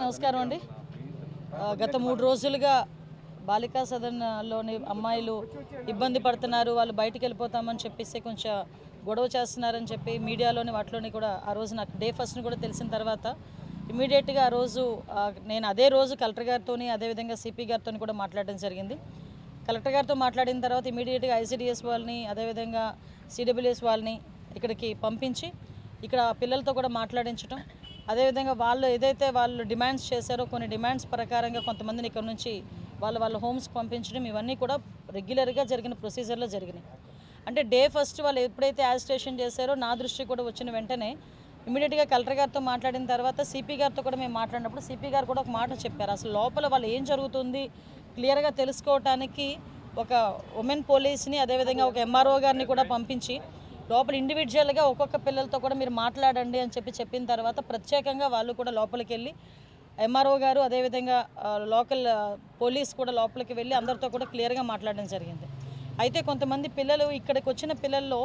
నమస్కారం అండి. గత 3 రోజులుగా బాలికా సదన్లోని అమ్మాయిలు ఇబ్బంది పడుతున్నారు, వాళ్ళు బయటికి వెళ్ళిపోతామని చెప్పేసి కొంచెం గొడవ చేస్తున్నారని చెప్పి మీడియాలోని వాటిలోని కూడా ఆ రోజు నాకు డే ఫస్ట్ని కూడా తెలిసిన తర్వాత ఇమీడియట్గా ఆ రోజు నేను అదే రోజు కలెక్టర్ గారితో అదేవిధంగా సిపి గారితో కూడా మాట్లాడడం జరిగింది. కలెక్టర్ గారితో మాట్లాడిన తర్వాత ఇమీడియట్గా ఐసిడిఎస్ వాళ్ళని అదేవిధంగా సిడబ్ల్యూఎస్ వాళ్ళని ఇక్కడికి పంపించి ఇక్కడ పిల్లలతో కూడా మాట్లాడించడం, అదేవిధంగా వాళ్ళు ఏదైతే వాళ్ళు డిమాండ్స్ చేశారో కొన్ని డిమాండ్స్ ప్రకారంగా కొంతమందిని ఇక్కడ నుంచి వాళ్ళ హోమ్స్కి పంపించడం, ఇవన్నీ కూడా రెగ్యులర్గా జరిగిన ప్రొసీజర్లో జరిగినాయి. అంటే డే ఫస్ట్ వాళ్ళు ఎప్పుడైతే యాజిటేషన్ చేశారో నా దృష్టికి కూడా వచ్చిన వెంటనే ఇమీడియట్గా కలెక్టర్ గారితో మాట్లాడిన తర్వాత సిపి గారితో కూడా మేము మాట్లాడినప్పుడు సిపి గారు కూడా ఒక మాట చెప్పారు. అసలు లోపల వాళ్ళు ఏం జరుగుతుంది క్లియర్గా తెలుసుకోవటానికి ఒక ఉమెన్ పోలీస్ని అదేవిధంగా ఒక ఎంఆర్ఓ గారిని కూడా పంపించి లోపల ఇండివిజువల్గా ఒక్కొక్క పిల్లలతో కూడా మీరు మాట్లాడండి అని చెప్పిన తర్వాత ప్రత్యేకంగా వాళ్ళు కూడా లోపలికి వెళ్ళి ఎంఆర్ఓ గారు అదేవిధంగా లోకల్ పోలీస్ కూడా లోపలికి వెళ్ళి అందరితో కూడా క్లియర్గా మాట్లాడడం జరిగింది. అయితే కొంతమంది పిల్లలు ఇక్కడికి వచ్చిన పిల్లల్లో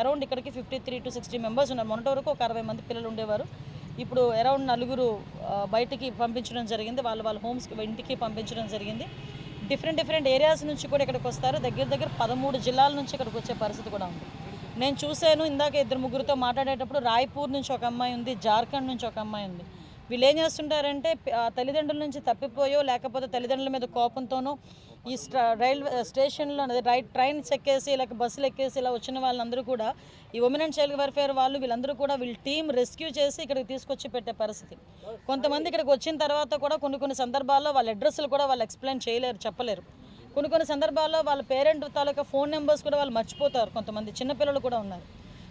అరౌండ్ ఇక్కడికి 53 to 60 మెంబర్స్ ఉన్నారు. మొన్నటి వరకు ఒక 60 మంది పిల్లలు ఉండేవారు. ఇప్పుడు అరౌండ్ 4 బయటికి పంపించడం జరిగింది, వాళ్ళ హోమ్స్కి ఇంటికి పంపించడం జరిగింది. డిఫరెంట్ ఏరియాస్ నుంచి కూడా ఇక్కడికి వస్తారు. దగ్గర 13 జిల్లాల నుంచి ఇక్కడికి వచ్చే పరిస్థితి కూడా ఉంది. నేను చూశాను ఇందాక 2-3తో మాట్లాడేటప్పుడు రాయ్పూర్ నుంచి ఒక అమ్మాయి ఉంది, జార్ఖండ్ నుంచి ఒక అమ్మాయి ఉంది. వీళ్ళు ఏం చేస్తుంటారంటే తల్లిదండ్రుల నుంచి తప్పిపోయో లేకపోతే తల్లిదండ్రుల మీద కోపంతోనో ఈ రైల్వే స్టేషన్లో ట్రైన్స్ ఎక్కేసి లేక బస్సులు ఎక్కేసి ఇలా వచ్చిన వాళ్ళందరూ కూడా ఈ ఉమెన్ అండ్ చైల్డ్ వెల్ఫేర్ వాళ్ళు వీళ్ళందరూ కూడా వీళ్ళ టీం రెస్క్యూ చేసి ఇక్కడికి తీసుకొచ్చి పెట్టే పరిస్థితి. కొంతమంది ఇక్కడికి వచ్చిన తర్వాత కూడా కొన్ని సందర్భాల్లో వాళ్ళ అడ్రస్లు కూడా వాళ్ళు ఎక్స్ప్లెయిన్ చేయలేరు, చెప్పలేరు. కొన్ని సందర్భాల్లో వాళ్ళ పేరెంట్ తాలూకా ఫోన్ నెంబర్స్ కూడా వాళ్ళు మర్చిపోతారు. కొంతమంది చిన్నపిల్లలు కూడా ఉన్నారు.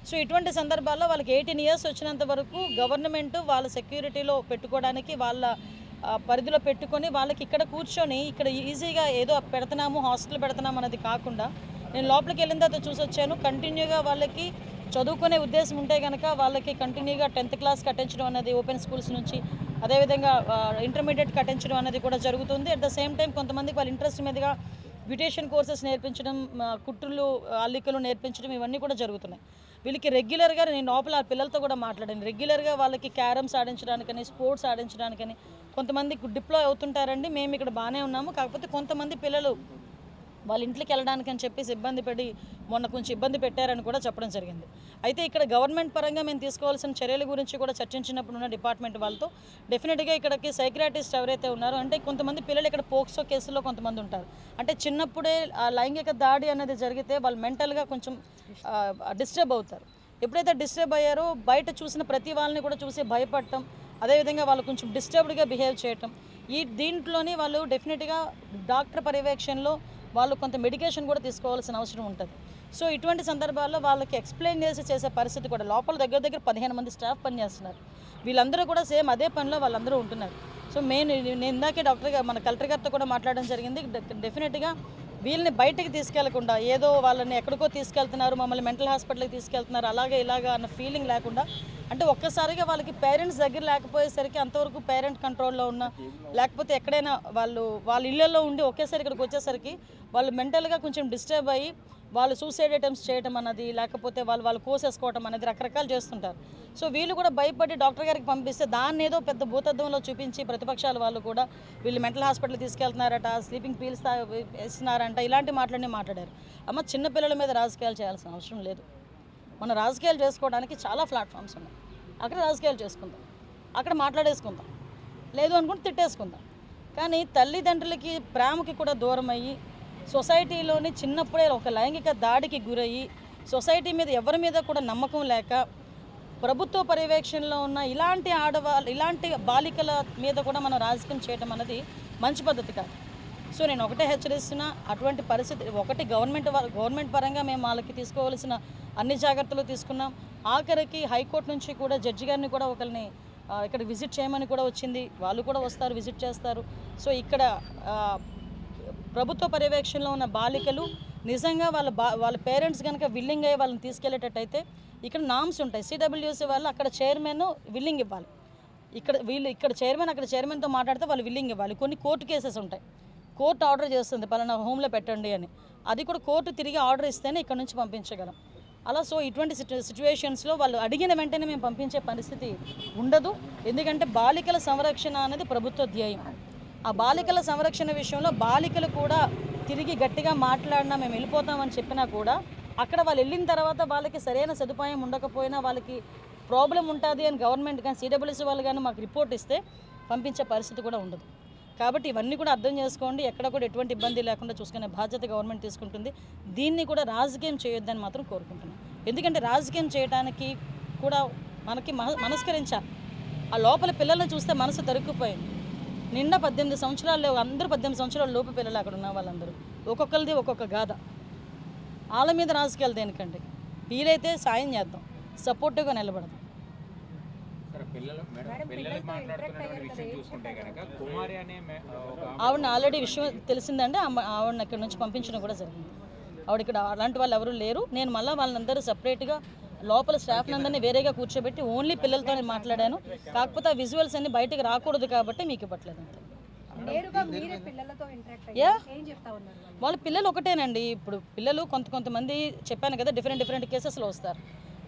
సో ఇటువంటి సందర్భాల్లో వాళ్ళకి 18 years వచ్చినంత వరకు గవర్నమెంట్ వాళ్ళ సెక్యూరిటీలో పెట్టుకోవడానికి వాళ్ళ పరిధిలో పెట్టుకొని వాళ్ళకి ఇక్కడ కూర్చొని ఇక్కడ ఈజీగా ఏదో పెడుతున్నాము హాస్టల్ పెడుతున్నాము అన్నది కాకుండా నేను లోపలికి వెళ్ళిన తర్వాత చూసి వచ్చాను. కంటిన్యూగా వాళ్ళకి చదువుకునే ఉద్దేశం ఉంటే కనుక వాళ్ళకి కంటిన్యూగా 10th క్లాస్కి అటెంచడం అనేది ఓపెన్ స్కూల్స్ నుంచి అదేవిధంగా ఇంటర్మీడియట్కి అటెంచడం అనేది కూడా జరుగుతుంది. అట్ ద సేమ్ టైం కొంతమందికి వాళ్ళ ఇంట్రెస్ట్ మీదుగా బ్యూటీషియన్ కోర్సెస్ నేర్పించడం, కుట్టులు అల్లికలు నేర్పించడం ఇవన్నీ కూడా జరుగుతున్నాయి. వీళ్ళకి రెగ్యులర్గా నేను లోపల ఆ పిల్లలతో కూడా మాట్లాడాను. రెగ్యులర్గా వాళ్ళకి క్యారమ్స్ ఆడించడానికని స్పోర్ట్స్ ఆడించడానికని కొంతమంది డిప్లాయ్ అవుతుంటారండి. మేము ఇక్కడ బాగానే ఉన్నాము, కాకపోతే కొంతమంది పిల్లలు వాళ్ళ ఇంట్లోకి వెళ్ళడానికి అని చెప్పేసి ఇబ్బంది పడి మొన్న కొంచెం ఇబ్బంది పెట్టారని కూడా చెప్పడం జరిగింది. అయితే ఇక్కడ గవర్నమెంట్ పరంగా మేము తీసుకోవాల్సిన చర్యల గురించి కూడా చర్చించినప్పుడు ఉన్న డిపార్ట్మెంట్ వాళ్ళతో డెఫినెట్గా ఇక్కడికి సైక్రాటిస్ట్ ఎవరైతే ఉన్నారో అంటే కొంతమంది పిల్లలు ఇక్కడ పోక్సో కేసులో కొంతమంది ఉంటారు. అంటే చిన్నప్పుడే ఆ లైంగిక దాడి అనేది జరిగితే వాళ్ళు మెంటల్గా కొంచెం డిస్టర్బ్ అవుతారు. ఎప్పుడైతే డిస్టర్బ్ అయ్యారో బయట చూసిన ప్రతి వాళ్ళని కూడా చూసి భయపడటం, అదేవిధంగా వాళ్ళు కొంచెం డిస్టర్బ్డ్గా బిహేవ్ చేయటం, దీంట్లోని వాళ్ళు డెఫినెట్గా డాక్టర్ పర్యవేక్షణలో వాళ్ళు కొంత మెడికేషన్ కూడా తీసుకోవాల్సిన అవసరం ఉంటుంది. సో ఇటువంటి సందర్భాల్లో వాళ్ళకి ఎక్స్ప్లెయిన్ చేసే పరిస్థితి కూడా లోపల దగ్గర 15 మంది స్టాఫ్ పనిచేస్తున్నారు. వీళ్ళందరూ కూడా సేమ్ అదే పనిలో వాళ్ళందరూ ఉంటున్నారు. సో నేను ఇందాకే మన కలెక్టర్ గారితో కూడా మాట్లాడడం జరిగింది. డెఫినెట్గా వీళ్ళని బయటకు తీసుకెళ్లకుండా ఏదో వాళ్ళని ఎక్కడికో తీసుకెళ్తున్నారు, మమ్మల్ని మెంటల్ హాస్పిటల్కి తీసుకెళ్తున్నారు ఇలాగా అన్న ఫీలింగ్ లేకుండా అంటే ఒక్కసారిగా వాళ్ళకి పేరెంట్స్ దగ్గర లేకపోయేసరికి అంతవరకు పేరెంట్ కంట్రోల్లో ఉన్న లేకపోతే ఎక్కడైనా వాళ్ళ ఇళ్లలో ఉండి ఒకేసారి ఇక్కడికి వచ్చేసరికి వాళ్ళు మెంటల్గా కొంచెం డిస్టర్బ్ అయ్యి వాళ్ళు సూసైడ్ అటెంప్ట్స్ చేయడం అన్నది లేకపోతే వాళ్ళు కోసేసుకోవడం అనేది రకరకాలు చేస్తుంటారు. సో వీళ్ళు కూడా భయపడి డాక్టర్ గారికి పంపిస్తే దాన్ని ఏదో పెద్ద భూతద్దంలో చూపించి ప్రతిపక్షాల వాళ్ళు కూడా వీళ్ళు మెంటల్ హాస్పిటల్కి తీసుకెళ్తున్నారట, స్లీపింగ్ పీల్స్ వేస్తున్నారంట, ఇలాంటి మాటలన్నీ మాట్లాడారు. అమ్మ చిన్నపిల్లల మీద రాజకీయాలు చేయాల్సిన అవసరం లేదు. మన రాజకీయాలు చేసుకోవడానికి చాలా ప్లాట్ఫామ్స్ ఉన్నాయి. అక్కడ రాజకీయాలు చేసుకుందాం, అక్కడ మాట్లాడేసుకుందాం, లేదు అనుకుంటే తిట్టేసుకుందాం. కానీ తల్లిదండ్రులకి ప్రేమకి కూడా దూరం అయ్యి సొసైటీలోని చిన్నప్పుడే ఒక లైంగిక దాడికి గురయ్యి సొసైటీ మీద ఎవరి మీద కూడా నమ్మకం లేక ప్రభుత్వ పర్యవేక్షణలో ఉన్న ఇలాంటి బాలికల మీద కూడా మనం రాజకీయం చేయడం అనేది మంచి పద్ధతి కాదు. సో నేను ఒకటే హెచ్చరిస్తున్నా, అటువంటి పరిస్థితి ఒకటి గవర్నమెంట్ పరంగా మేము వాళ్ళకి తీసుకోవాల్సిన అన్ని జాగ్రత్తలు తీసుకున్నాం. ఆఖరికి హైకోర్టు నుంచి కూడా జడ్జి గారిని కూడా ఒకరిని ఇక్కడ విజిట్ చేయమని కూడా వచ్చింది. వాళ్ళు కూడా వస్తారు, విజిట్ చేస్తారు. సో ఇక్కడ ప్రభుత్వ పర్యవేక్షణలో ఉన్న బాలికలు నిజంగా వాళ్ళ పేరెంట్స్ కనుక విల్లింగ్ అయ్యి వాళ్ళని తీసుకెళ్లేటట్టయితే ఇక్కడ నామ్స్ ఉంటాయి. సిడబ్ల్యూసీ వాళ్ళు అక్కడ చైర్మన్ విల్లింగ్ ఇవ్వాలి. ఇక్కడ చైర్మన్ అక్కడ చైర్మన్తో మాట్లాడితే వాళ్ళు విల్లింగ్ ఇవ్వాలి. కొన్ని కోర్టు కేసెస్ ఉంటాయి, కోర్టు ఆర్డర్ చేస్తుంది పలానా హోమ్లో పెట్టండి అని, అది కూడా కోర్టు తిరిగి ఆర్డర్ ఇస్తేనే ఇక్కడ నుంచి పంపించగలం. అలా సో ఇటువంటి సిచ్యువేషన్స్లో వాళ్ళు అడిగిన వెంటనే మేము పంపించే పరిస్థితి ఉండదు. ఎందుకంటే బాలికల సంరక్షణ అనేది ప్రభుత్వ ధ్యేయం. ఆ బాలికల సంరక్షణ విషయంలో బాలికలు కూడా తిరిగి గట్టిగా మాట్లాడినా మేము వెళ్ళిపోతామని చెప్పినా కూడా అక్కడ వాళ్ళు వెళ్ళిన తర్వాత వాళ్ళకి సరైన సదుపాయం ఉండకపోయినా వాళ్ళకి ప్రాబ్లం ఉంటుంది అని గవర్నమెంట్ కానీ సిడబ్ల్యూసీ వాళ్ళు కానీ మాకు రిపోర్ట్ ఇస్తే పంపించే పరిస్థితి కూడా ఉండదు. కాబట్టి ఇవన్నీ కూడా అర్థం చేసుకోండి. ఎక్కడ కూడా ఎటువంటి ఇబ్బంది లేకుండా చూసుకునే బాధ్యత గవర్నమెంట్ తీసుకుంటుంది. దీన్ని కూడా రాజకీయం చేయొద్దని మాత్రం కోరుకుంటున్నాం. ఎందుకంటే రాజకీయం చేయడానికి కూడా మనకి మనస్కరించాలి. ఆ లోపల పిల్లల్ని చూస్తే మనసు తరుక్కుపోయింది. నిండా 18 సంవత్సరాలు లేవు, అందరూ 18 సంవత్సరాల లోపు పిల్లలు అక్కడ ఉన్న వాళ్ళందరూ. ఒక్కొక్కరిది ఒక్కొక్క గాథ. వాళ్ళ మీద రాజకీయాలు దేనికండి? వీలైతే సాయం చేద్దాం, సపోర్టివ్గా నిలబడదాం. ఆవిడ ఆల్రెడీ విషయం తెలిసిందండి. ఆవిడని ఇక్కడ నుంచి పంపించడం కూడా జరిగింది. ఆవిడ ఇక్కడ అలాంటి వాళ్ళు ఎవరు లేరు. నేను మళ్ళీ వాళ్ళందరూ సపరేట్గా లోపల స్టాఫ్ అందరినీ వేరేగా కూర్చోబెట్టి ఓన్లీ పిల్లలతో నేను మాట్లాడాను. కాకపోతే ఆ విజువల్స్ అన్ని బయటకు రాకూడదు కాబట్టి మీకు ఇవ్వట్లేదు అంతే. వాళ్ళ పిల్లలు ఒకటేనండి. ఇప్పుడు పిల్లలు కొంతమంది చెప్పాను కదా, డిఫరెంట్ కేసెస్లో వస్తారు.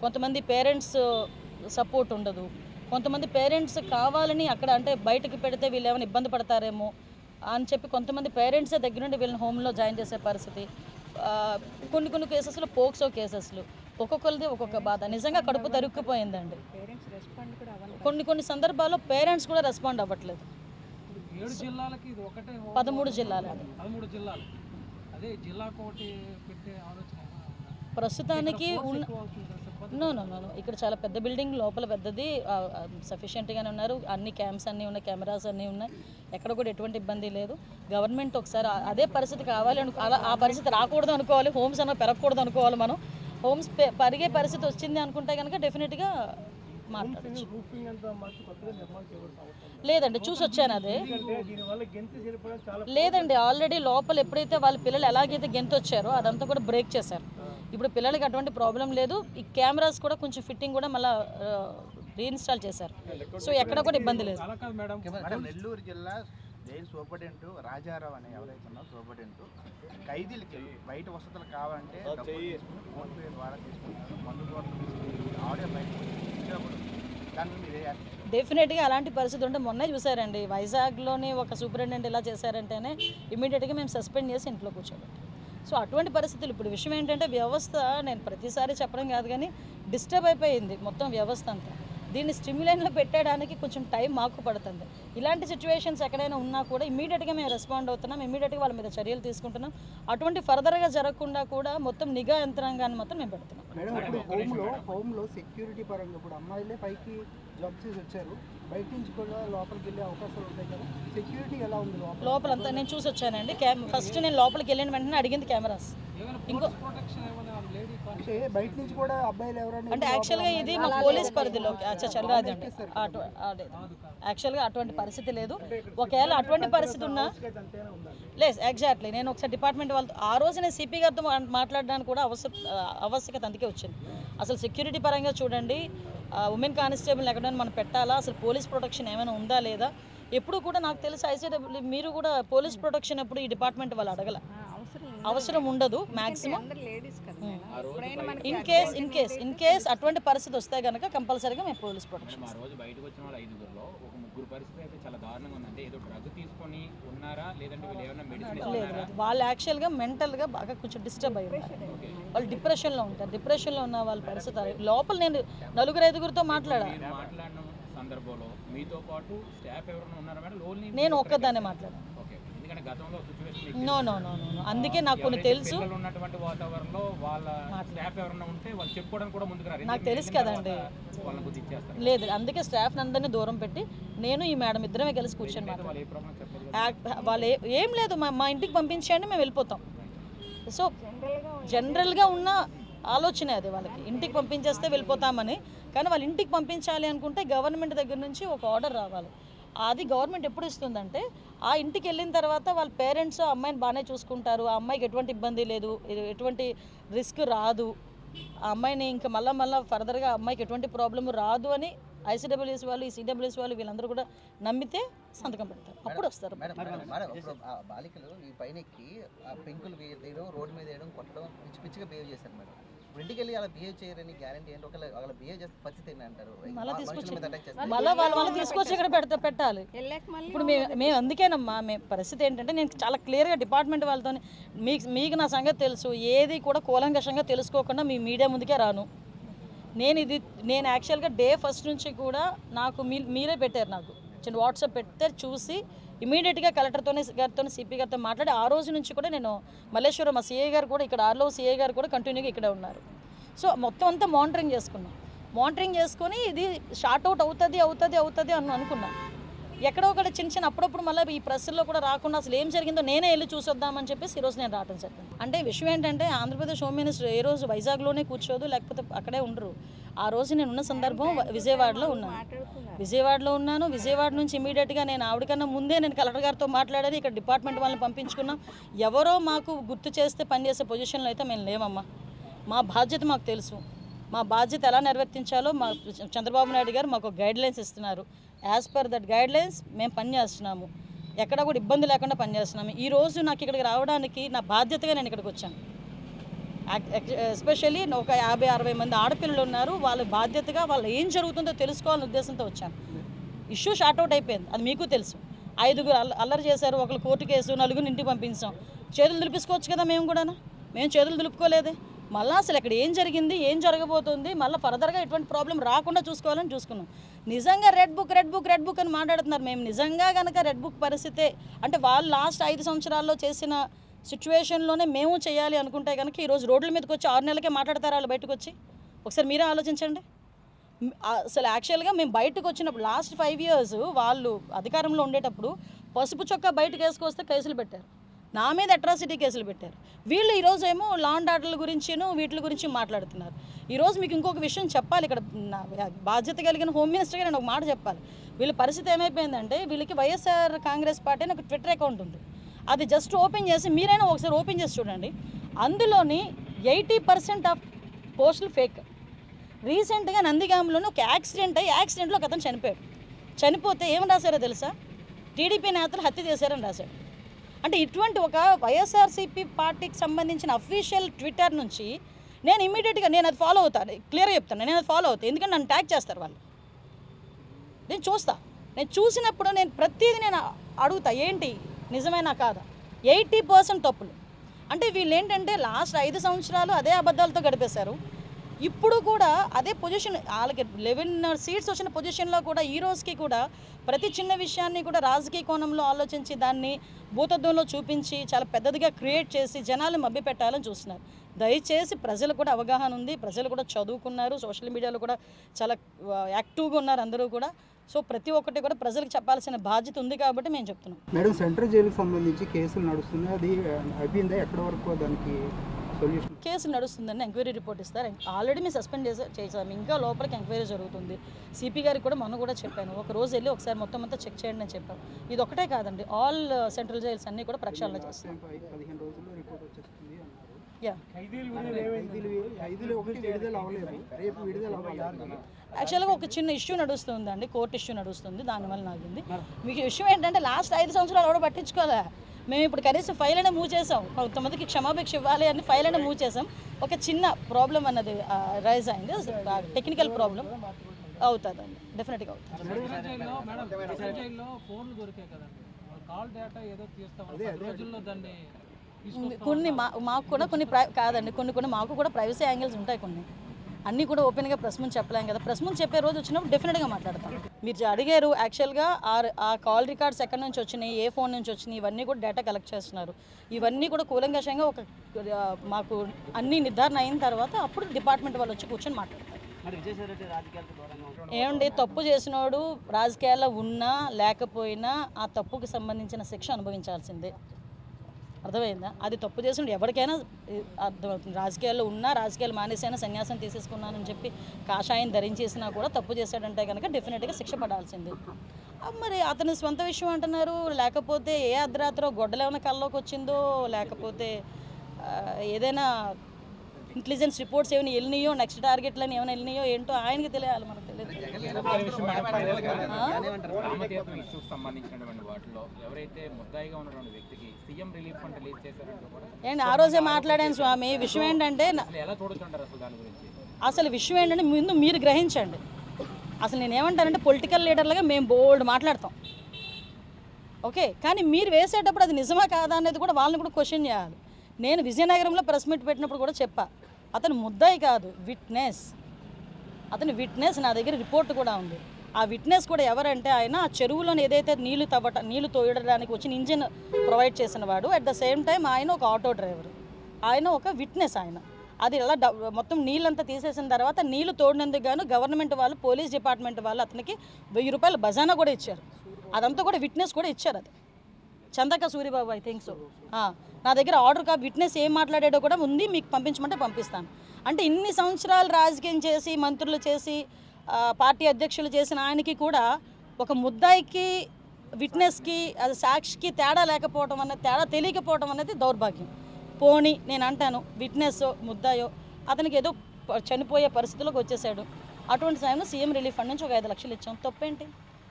కొంతమంది పేరెంట్స్ సపోర్ట్ ఉండదు, కొంతమంది పేరెంట్స్ కావాలని అక్కడ అంటే బయటకు పెడితే వీళ్ళు ఏమైనా ఇబ్బంది పడతారేమో అని చెప్పి కొంతమంది పేరెంట్సే దగ్గర నుండి వీళ్ళని హోమ్లో జాయిన్ చేసే పరిస్థితి. కొన్ని కేసెస్లో పోక్సో కేసెస్లు, ఒక్కొక్కరిది ఒక్కొక్క బాధ. నిజంగా కడుపు తరుక్కుపోయిందండి. కొన్ని సందర్భాల్లో పేరెంట్స్ కూడా రెస్పాండ్ అవ్వట్లేదు. 13 జిల్లాలు ప్రస్తుతానికి నో ఇక్కడ చాలా పెద్ద బిల్డింగ్, లోపల పెద్దది, సఫిషియెంట్గానే ఉన్నారు. అన్ని క్యాంప్స్ అన్నీ ఉన్నాయి, కెమెరాస్ అన్నీ ఉన్నాయి. ఎక్కడ కూడా ఎటువంటి ఇబ్బంది లేదు. గవర్నమెంట్ ఒకసారి అదే పరిస్థితి కావాలి అలా ఆ పరిస్థితి రాకూడదు అనుకోవాలి. హోమ్స్ అన్న పెరగకూడదు అనుకోవాలి. మనం హోమ్స్ పరిగే పరిస్థితి వచ్చింది అనుకుంటే కనుక డెఫినెట్గా మాట్లాడచ్చు. లేదండి, చూసి వచ్చాను. అదే లేదండి, ఆల్రెడీ లోపల ఎప్పుడైతే వాళ్ళ పిల్లలు ఎలాగైతే గెంతు వచ్చారో అదంతా కూడా బ్రేక్ చేశారు. ఇప్పుడు పిల్లలకి అటువంటి ప్రాబ్లం లేదు. ఈ కెమెరాస్ కూడా కొంచెం ఫిట్టింగ్ కూడా మళ్ళీ రీఇన్స్టాల్ చేశారు. సో ఎక్కడ కూడా ఇబ్బంది లేదు. నెల్లూరు జిల్లా జైలు సూపరింటెండెంట్ రాజారావు అనే ఎవరైతే ఉన్నారో సూపరింటెండెంట్ ఖైదీలకి బయట వసతులు కావాలంటే ఫోన్ పే ద్వారా తీసుకుంటారు, మందు ఆడియో బయట. డెఫినెట్గా అలాంటి పరిస్థితి ఉంటే మొన్నే చూసారండి, వైజాగ్లోని ఒక సూపరింటెండెంట్ ఇలా చేశారంటేనే ఇమీడియట్గా మేము సస్పెండ్ చేసి ఇంట్లో కూర్చోబెట్టాం. సో అటువంటి పరిస్థితులు. ఇప్పుడు విషయం ఏంటంటే వ్యవస్థ, నేను ప్రతిసారి చెప్పడం కాదు కానీ డిస్టర్బ్ అయిపోయింది మొత్తం వ్యవస్థ అంతా. దీన్ని స్టిమ్యులైన్లో పెట్టడానికి కొంచెం టైం మాకు పడుతుంది. ఇలాంటి సిచ్యువేషన్స్ ఎక్కడైనా ఉన్నా కూడా ఇమీడియట్గా మేము రెస్పాండ్ అవుతున్నాం, ఇమీడియట్గా వాళ్ళ మీద చర్యలు తీసుకుంటున్నాం. అటువంటి ఫర్దర్గా జరగకుండా కూడా మొత్తం నిఘా యంత్రాంగాన్ని మొత్తం మేము పెడుతున్నాం. హోమ్లో సెక్యూరిటీ పరంగా ఇప్పుడు అమ్మాయిలే పైకి జాబ్ చేసి వచ్చారు, బయట నుంచి కూడా లోపలికి వెళ్ళే అవకాశాలు ఉంటాయి కదా, సెక్యూరిటీ ఎలా ఉంది లోపలంతా? నేను చూసి వచ్చానండి. ఫస్ట్ నేను లోపలికి వెళ్ళిన వెంటనే అడిగింది కెమెరాస్. ఇంకో బయట నుంచి కూడా అబ్బాయిలు ఎవరైనా అంటే యాక్చువల్గా ఇది మా పోలీస్ పరిధిలోకి చల్లరాదు అండి. యాక్చువల్గా అటువంటి పరిస్థితి లేదు. ఒకవేళ అటువంటి పరిస్థితి ఉన్నా లేదు. ఎగ్జాక్ట్లీ నేను ఒకసారి డిపార్ట్మెంట్ వాళ్ళతో ఆ రోజు నేను సిపి గారితో మాట్లాడడానికి కూడా ఆవశ్యకత అందుకే వచ్చింది. అసలు సెక్యూరిటీ పరంగా చూడండి, ఉమెన్ కానిస్టేబుల్ ఎక్కడైనా మనం పెట్టాలా, అసలు పోలీస్ ప్రొటెక్షన్ ఏమైనా ఉందా లేదా. ఎప్పుడు కూడా నాకు తెలిసి ఐసీడబ్ల్యూ మీరు కూడా పోలీస్ ప్రొటెక్షన్ ఎప్పుడు ఈ డిపార్ట్మెంట్ వాళ్ళు అడగల, అవసరం ఉండదు మ్యాక్సిమం. ఇన్ కేస్ అటువంటి పరిస్థితి వస్తే కనుక కంపల్సరీగా మేము పోలీస్ ప్రొటెక్షన్. లేదు, వాళ్ళు యాక్చువల్గా మెంటల్గా బాగా కొంచెం డిస్టర్బ్ అయ్యి వాళ్ళు డిప్రెషన్లో ఉంటారు. డిప్రెషన్లో ఉన్న వాళ్ళ పరిస్థితి లోపల నేను 4-5 మాట్లాడాను. నేను ఒక్కదాన్నే మాట్లాడాను. నో అందుకే నాకు కొన్ని తెలుసు. నాకు తెలుసు కదండి. లేదు, అందుకే స్టాఫ్ అందరినీ దూరం పెట్టి నేను ఈ మేడం ఇద్దరమే కలిసి కూర్చొని వాళ్ళు ఏం లేదు, మా ఇంటికి పంపించండి, మేము వెళ్ళిపోతాం. సో జనరల్గా ఉన్న ఆలోచనే అది వాళ్ళకి, ఇంటికి పంపించేస్తే వెళ్ళిపోతామని. కానీ వాళ్ళ ఇంటికి పంపించాలి అనుకుంటే గవర్నమెంట్ దగ్గర నుంచి ఒక ఆర్డర్ రావాలి. అది గవర్నమెంట్ ఎప్పుడు ఇస్తుందంటే ఆ ఇంటికి వెళ్ళిన తర్వాత వాళ్ళ పేరెంట్స్ అమ్మాయిని బాగానే చూసుకుంటారు, ఆ అమ్మాయికి ఎటువంటి ఇబ్బంది లేదు, ఎటువంటి రిస్క్ రాదు, ఆ అమ్మాయిని ఇంకా మళ్ళీ ఫర్దర్గా అమ్మాయికి ఎటువంటి ప్రాబ్లమ్ రాదు అని ఐసీడబ్ల్యూఎస్ వాళ్ళు, ఈ సిడబ్ల్యూఎస్ వాళ్ళు వీళ్ళందరూ కూడా నమ్మితే సంతకం పెడతారు, అప్పుడు వస్తారు. బాలికలు ఈ పైనకి పెంకులు వేయడం, రోడ్డు మీద వేయడం, కొట్టడం, పిచ్చిగా బిహేవ్ చేశారు మేడం. ఇంటికి వెళ్ళి అలా బిహేవ్ చేయరని గ్యారంటీ ఏంటి? ఒకవేళ బిహేవ్ చేస్తే పరిస్థితి ఏంటి అంటారు? మళ్ళీ తీసుకొచ్చి అటాక్ చేస్తారు. మళ్ళీ వాళ్ళు తీసుకొచ్చి ఇక్కడ పెట్టాలి. ఇప్పుడు మేము అందుకేనమ్మా మేము పరిస్థితి ఏంటంటే నేను చాలా క్లియర్గా డిపార్ట్మెంట్ వాళ్ళతో మీకు నా సంగతి తెలుసు, ఏది కూడా కూలంకషంగా తెలుసుకోకుండా మీ మీడియా ముందుకే రాను. నేను యాక్చువల్గా డే ఫస్ట్ నుంచి కూడా నాకు మీరే పెట్టారు, నాకు చిన్న వాట్సాప్ పెడితే చూసి ఇమీడియట్గా కలెక్టర్తో సిపి గారితో మాట్లాడి ఆ రోజు నుంచి కూడా నేను మల్లేశ్వరం మా సిఐ గారు కూడా ఇక్కడ ఆర్లో సిఐ గారు కూడా కంటిన్యూగా ఇక్కడే ఉన్నారు. సో మొత్తం అంతా మానిటరింగ్ చేసుకొని ఇది షార్ట్ అవుట్ అవుతుంది అని అనుకున్నాను. ఎక్కడో ఒకటి చిన్న అప్పుడప్పుడు మళ్ళీ ఈ ప్రెస్లో కూడా రాకుండా అసలు ఏం జరిగిందో నేనే వెళ్ళి చూసొద్దామని చెప్పేసి ఈరోజు నేను రావడం జరిగింది. అంటే విషయం ఏంటంటే ఆంధ్రప్రదేశ్ హోమ్ మినిస్టర్ ఏ రోజు వైజాగ్లోనే కూర్చోదు, లేకపోతే అక్కడే ఉండరు. ఆ రోజు నేను ఉన్న సందర్భం విజయవాడలో ఉన్నాను. విజయవాడ నుంచి ఇమీడియట్గా నేను ఆవిడకన్నా ముందే నేను కలెక్టర్ గారితో మాట్లాడాను. ఇక్కడ డిపార్ట్మెంట్ వాళ్ళని పంపించుకున్నాం. ఎవరో మాకు గుర్తు చేస్తే పనిచేసే పొజిషన్లో అయితే మేము లేమమ్మా. మా బాధ్యత మాకు తెలుసు. మా బాధ్యత ఎలా నిర్వర్తించాలో మా చంద్రబాబు నాయుడు గారు మాకు గైడ్లైన్స్ ఇస్తున్నారు. యాజ్ పర్ దట్ గైడ్లైన్స్ మేము పనిచేస్తున్నాము. ఎక్కడ కూడా ఇబ్బంది లేకుండా పనిచేస్తున్నాము. ఈరోజు నాకు ఇక్కడికి రావడానికి నా బాధ్యతగా నేను ఇక్కడికి వచ్చాను. ఎస్పెషల్లీ ఒక 50-60 మంది ఆడపిల్లలు ఉన్నారు. వాళ్ళ బాధ్యతగా వాళ్ళు ఏం జరుగుతుందో తెలుసుకోవాలనే ఉద్దేశంతో వచ్చాను. ఇష్యూ షార్ట్అవుట్ అయిపోయింది, అది మీకు తెలుసు. 5 అల్లరి చేశారు, ఒకళ్ళు కోర్టు కేసు, 4 ఇంటికి పంపించాం. చేతులు దులిపించుకోవచ్చు కదా, మేము చేతులు దులుపుకోలేదే. మళ్ళీ అసలు ఇక్కడ ఏం జరిగింది, ఏం జరగబోతుంది, మళ్ళీ ఫర్దర్గా ఎటువంటి ప్రాబ్లం రాకుండా చూసుకోవాలని చూసుకున్నాం. నిజంగా రెడ్ బుక్ అని మాట్లాడుతున్నారు. మేము నిజంగా కనుక రెడ్ బుక్ పరిస్థితే అంటే వాళ్ళు లాస్ట్ 5 సంవత్సరాల్లో చేసిన సిచ్యువేషన్లోనే మేము చేయాలి అనుకుంటే కనుక ఈరోజు రోడ్ల మీదకి వచ్చి 6 నెలలకే మాట్లాడతారు వాళ్ళు బయటకు వచ్చి? ఒకసారి మీరే ఆలోచించండి. అసలు యాక్చువల్గా మేము బయటకు వచ్చినప్పుడు లాస్ట్ 5 years వాళ్ళు అధికారంలో ఉండేటప్పుడు పసుపు చొక్కా బయటకు వేసుకొస్తే కేసులు పెట్టారు, నా మీద అట్రాసిటీ కేసులు పెట్టారు. వీళ్ళు ఈరోజు ఏమో లా అండ్ ఆర్డర్ల గురించిను వీటి గురించి మాట్లాడుతున్నారు. ఈరోజు మీకు ఇంకొక విషయం చెప్పాలి. ఇక్కడ బాధ్యత కలిగిన హోమ్ మినిస్టర్గా నేను ఒక మాట చెప్పాలి. వీళ్ళ పరిస్థితి ఏమైపోయిందంటే వీళ్ళకి వైఎస్ఆర్ కాంగ్రెస్ పార్టీ అని ఒక ట్విట్టర్ అకౌంట్ ఉంది. అది జస్ట్ ఓపెన్ చేసి మీరైనా ఒకసారి ఓపెన్ చేసి చూడండి. అందులోని 80% ఆఫ్ పోస్టులు ఫేక్. రీసెంట్గా నందిగాంలోనే ఒక యాక్సిడెంట్లో ఒక అతను చనిపోతే ఏమని రాశారో తెలుసా? టీడీపీ నేతలు హత్య చేశారని రాశాడు. అంటే ఇటువంటి ఒక వైఎస్ఆర్సీపీ పార్టీకి సంబంధించిన అఫీషియల్ ట్విట్టర్ నుంచి నేను ఇమీడియట్గా నేను అది ఫాలో అవుతాను. క్లియర్గా చెప్తాను, నేను అది ఫాలో అవుతాను. ఎందుకంటే నన్ను ట్యాగ్ చేస్తారు వాళ్ళు. నేను చూసినప్పుడు నేను ప్రతిదీ నేను అడుగుతా, ఏంటి నిజమేనా కాదా? 80% తప్పులు. అంటే వీళ్ళు ఏంటంటే లాస్ట్ 5 సంవత్సరాలు అదే అబద్ధాలతో గడిపేశారు. ఇప్పుడు కూడా అదే పొజిషన్, వాళ్ళకి 11 సీట్స్ వచ్చిన పొజిషన్లో కూడా ఈ రోజుకి కూడా ప్రతి చిన్న విషయాన్ని కూడా రాజకీయ కోణంలో ఆలోచించి దాన్ని భూతత్వంలో చూపించి చాలా పెద్దదిగా క్రియేట్ చేసి జనాలు మభ్యపెట్టాలని చూస్తున్నారు. దయచేసి ప్రజలు కూడా అవగాహన ఉంది, ప్రజలు కూడా చదువుకున్నారు, సోషల్ మీడియాలో కూడా చాలా యాక్టివ్గా ఉన్నారు అందరూ కూడా. సో ప్రతి ఒక్కటి కూడా ప్రజలకు చెప్పాల్సిన బాధ్యత ఉంది కాబట్టి మేము చెప్తున్నాం. మేడం, సెంట్రల్ జైలుకి సంబంధించి కేసులు నడుస్తున్నాయి, అది అయిపోయిందా? ఎక్కడి వరకు దానికి సొల్యూషన్? కేసు నడుస్తుందని ఎంక్వైరీ రిపోర్ట్ ఇస్తారు. ఆల్రెడీ మేము సస్పెండ్ చేసాము, ఇంకా లోపలికి ఎంక్వైరీ జరుగుతుంది. సిపి గారికి కూడా మొన్న కూడా చెప్పాను, ఒక రోజు వెళ్ళి ఒకసారి మొత్తం అంతా చెక్ చేయండి అని చెప్పాను. ఇది ఒకటే కాదండి, ఆల్ సెంట్రల్ జైల్స్ అన్నీ కూడా ప్రక్షాళన చేస్తాం. 15 రోజుల్లో రిపోర్ట్ వచ్చేస్తుంది అన్నారు. యాక్చువల్గా ఒక చిన్న ఇష్యూ నడుస్తుందండి, కోర్టు ఇష్యూ నడుస్తుంది, దానివల్ల ఆగింది. మీకు ఇష్యూ ఏంటంటే లాస్ట్ 5 సంవత్సరాలు ఎవడో పట్టించుకోలే. మేము ఇప్పుడు కనీసం ఫైల్ అయినా మూవ్ చేసాం, కొంతమందికి క్షమాభిక్ష ఇవ్వాలి అని ఫైల్ అయినా మూవ్ చేసాం. ఒక చిన్న ప్రాబ్లం అన్నది రైజ్ అయింది, టెక్నికల్ ప్రాబ్లం అవుతుందండి, డెఫినెట్గా అవుతుంది. కొన్ని మాకు కూడా కొన్ని కాదండి, కొన్ని మాకు కూడా ప్రైవసీ యాంగిల్స్ ఉంటాయి. కొన్ని అన్నీ కూడా ఓపెన్గా ప్రెస్ ముందు చెప్పలేం కదా. ప్రెస్ ముందు చెప్పే రోజు వచ్చినప్పుడు డెఫినెట్గా మాట్లాడతాం. మీరు అడిగారు యాక్చువల్గా ఆ కాల్ రికార్డ్స్ ఎక్కడి నుంచి వచ్చినాయి, ఏ ఫోన్ నుంచి వచ్చినాయి, ఇవన్నీ కూడా డేటా కలెక్ట్ చేస్తున్నారు. ఇవన్నీ కూడా కూలంకషంగా ఒక మాకు అన్ని నిర్ధారణ అయిన తర్వాత అప్పుడు డిపార్ట్మెంట్ వాళ్ళు వచ్చి కూర్చొని మాట్లాడతారు. ఏమండి, తప్పు చేసినోడు రాజకీయాల్లో ఉన్నా లేకపోయినా ఆ తప్పుకి సంబంధించిన శిక్ష అనుభవించాల్సిందే. అర్థమైందా? అది తప్పు చేసిన ఎవరికైనా అర్థమవుతుంది. రాజకీయాల్లో ఉన్నా, రాజకీయాలు మానేసైనా సన్యాసం తీసేసుకున్నానని చెప్పి కాషాయం ధరించేసినా కూడా తప్పు చేశాడంటే కనుక డెఫినెట్గా శిక్ష పడాల్సిందే. మరి అతని స్వంత విషయం అంటున్నారు, లేకపోతే ఏ అర్ధరాత్రో గొడ్డలేమైనా కల్లోకి వచ్చిందో, లేకపోతే ఏదైనా ఇంటెలిజెన్స్ రిపోర్ట్స్ ఏమైనా వెళ్ళినాయో, నెక్స్ట్ టార్గెట్లని ఏమైనా వెళ్ళినాయో ఏంటో ఆయనకి తెలియాలి, మనకు తెలియదు. ఏంటి ఆ రోజే మాట్లాడాను స్వామి. విషయం ఏంటంటే విషయం ఏంటంటే ముందు మీరు గ్రహించండి. అసలు నేనేమంటానంటే పొలిటికల్ లీడర్లుగా మేము బోల్డ్ మాట్లాడతాం, ఓకే, కానీ మీరు వేసేటప్పుడు అది నిజమా కాదా అనేది కూడా వాళ్ళని కూడా క్వశ్చన్ చేయాలి. నేను విజయనగరంలో ప్రెస్ మీట్ పెట్టినప్పుడు కూడా చెప్పా, అతను ముద్దాయి కాదు, విట్నెస్. అతని విట్నెస్ నా దగ్గర రిపోర్ట్ కూడా ఉంది. ఆ విట్నెస్ కూడా ఎవరంటే ఆయన ఆ చెరువులోని ఏదైతే నీళ్లు తోయడానికి వచ్చిన ఇంజిన్ ప్రొవైడ్ చేసిన వాడు, అట్ ద సేమ్ టైం ఆయన ఒక ఆటో డ్రైవర్, ఆయన ఒక విట్నెస్. ఆయన అది ఎలా మొత్తం నీళ్ళంతా తీసేసిన తర్వాత నీళ్లు తోడినందుకు గాను గవర్నమెంట్ వాళ్ళు, పోలీస్ డిపార్ట్మెంట్ వాళ్ళు అతనికి 1000 రూపాయలు బజానా కూడా ఇచ్చారు. అదంతా కూడా విట్నెస్ కూడా ఇచ్చారు. అది Chandaka Suribabu, I think so. నా దగ్గర ఆర్డర్ కాపీ, విట్నెస్ ఏం మాట్లాడాడో కూడా ఉంది, మీకు పంపించమంటే పంపిస్తాను. అంటే ఇన్ని సంవత్సరాలు రాజకీయం చేసి, మంత్రులు చేసి, పార్టీ అధ్యక్షులు చేసిన ఆయనకి కూడా ఒక ముద్దాయికి, విట్నెస్కి, అది సాక్షికి తేడా లేకపోవడం అనేది, తేడా తెలియకపోవడం అనేది దౌర్భాగ్యం. పోనీ నేను అంటాను, విట్నెస్ ముద్దాయో అతనికి ఏదో చనిపోయే పరిస్థితిలోకి వచ్చేసాడు, అటువంటి సమయంలో సీఎం రిలీఫ్ ఫండ్ నుంచి ఒక 5 లక్షలు ఇచ్చాం. తప్పేంటి?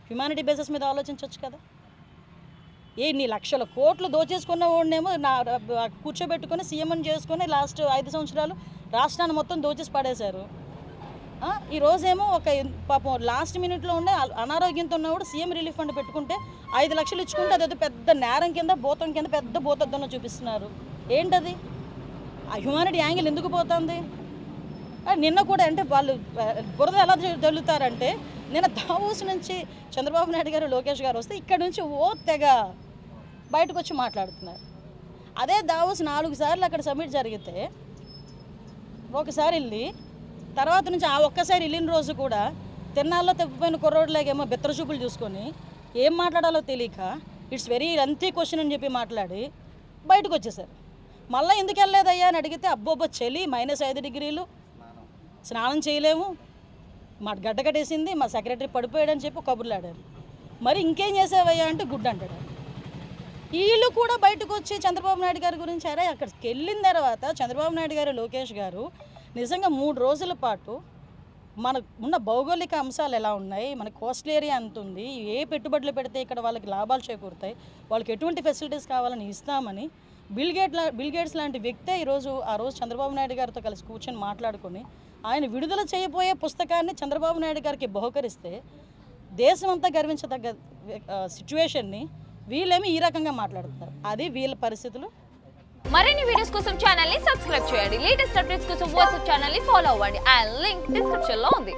హ్యుమానిటీ బేసిస్ మీద ఆలోచించవచ్చు కదా. ఎన్ని లక్షల కోట్లు దోచేసుకున్న వాడినేమో కూర్చోబెట్టుకొని సీఎంని చేసుకొని లాస్ట్ 5 సంవత్సరాలు రాష్ట్రాన్ని మొత్తం దోచేసి పడేశారు. ఈరోజేమో ఒక పాపం లాస్ట్ మినిట్లో ఉండే అనారోగ్యంతో ఉన్నవాడు సీఎం రిలీఫ్ ఫండ్ పెట్టుకుంటే 5 లక్షలు ఇచ్చుకుంటే అదేదో పెద్ద నేరం కింద, భూతం కింద పెద్ద భూతద్దంలో చూపిస్తున్నారు. ఏంటది? ఆ హ్యుమానిటీ యాంగిల్ ఎందుకు పోతుంది? నిన్న కూడా అంటే వాళ్ళు బురద ఎలా జల్లుతారంటే, నిన్న దావోస్ నుంచి చంద్రబాబు నాయుడు గారు, లోకేష్ గారు వస్తే ఇక్కడ నుంచి తెగ బయటకు వచ్చి మాట్లాడుతున్నారు. అదే దావోస్ 4 సార్లు అక్కడ సబ్మిట్ జరిగితే, ఒకసారి వెళ్ళి తర్వాత నుంచి ఆ ఒక్కసారి వెళ్ళిన రోజు కూడా తిన్నాల్లో తప్పిపోయిన కుర్రోడ్లాగేమో బిత్రచూపులు చూసుకొని ఏం మాట్లాడాలో తెలియక ఇట్స్ వెరీ లెంతీ క్వశ్చన్ అని చెప్పి మాట్లాడి బయటకు వచ్చేసారు. మళ్ళీ ఎందుకు వెళ్ళలేదయ్యా అని అడిగితే, అబ్బోబ్బో చలి -5 డిగ్రీలు, స్నానం చేయలేము, మా గడ్డ కట్టేసింది, మా సెక్రటరీ పడిపోయాడని చెప్పి కబుర్లు ఆడారు. మరి ఇంకేం చేసావయ్యా అంటే గుడ్ అంటాడు. వీళ్ళు కూడా బయటకు వచ్చి చంద్రబాబు నాయుడు గారి గురించి, అరే అక్కడికి వెళ్ళిన తర్వాత చంద్రబాబు నాయుడు గారు, లోకేష్ గారు నిజంగా 3 రోజుల పాటు మనకు ఉన్న భౌగోళిక అంశాలు ఎలా ఉన్నాయి, మన కోస్టల్ ఏరియా ఎంత ఉంది, ఏ పెట్టుబడులు పెడితే ఇక్కడ వాళ్ళకి లాభాలు చేకూరుతాయి, వాళ్ళకి ఎటువంటి ఫెసిలిటీస్ కావాలని ఇస్తామని బిల్ గేట్స్ లాంటి వ్యక్తే ఆ రోజు చంద్రబాబు నాయుడు గారితో కలిసి కూర్చొని మాట్లాడుకొని ఆయన విడుదల చేయబోయే పుస్తకాన్ని చంద్రబాబు నాయుడు గారికి బహుకరిస్తే దేశమంతా గర్వించదగ్గ సిచ్యువేషన్ని వీళ్ళేమి ఈ రకంగా మాట్లాడుతున్నారు. అది వీళ్ళ పరిస్థితులు. మరిన్ని వీడియోస్ కోసం ఛానల్ ని సబ్స్క్రైబ్ చేయండి. లేటెస్ట్ అప్డేట్స్ కోసం వాట్సాప్ ఛానల్ ని ఫాలో అవ్వండి. ఆ లింక్ డిస్క్రిప్షన్ లో ఉంది.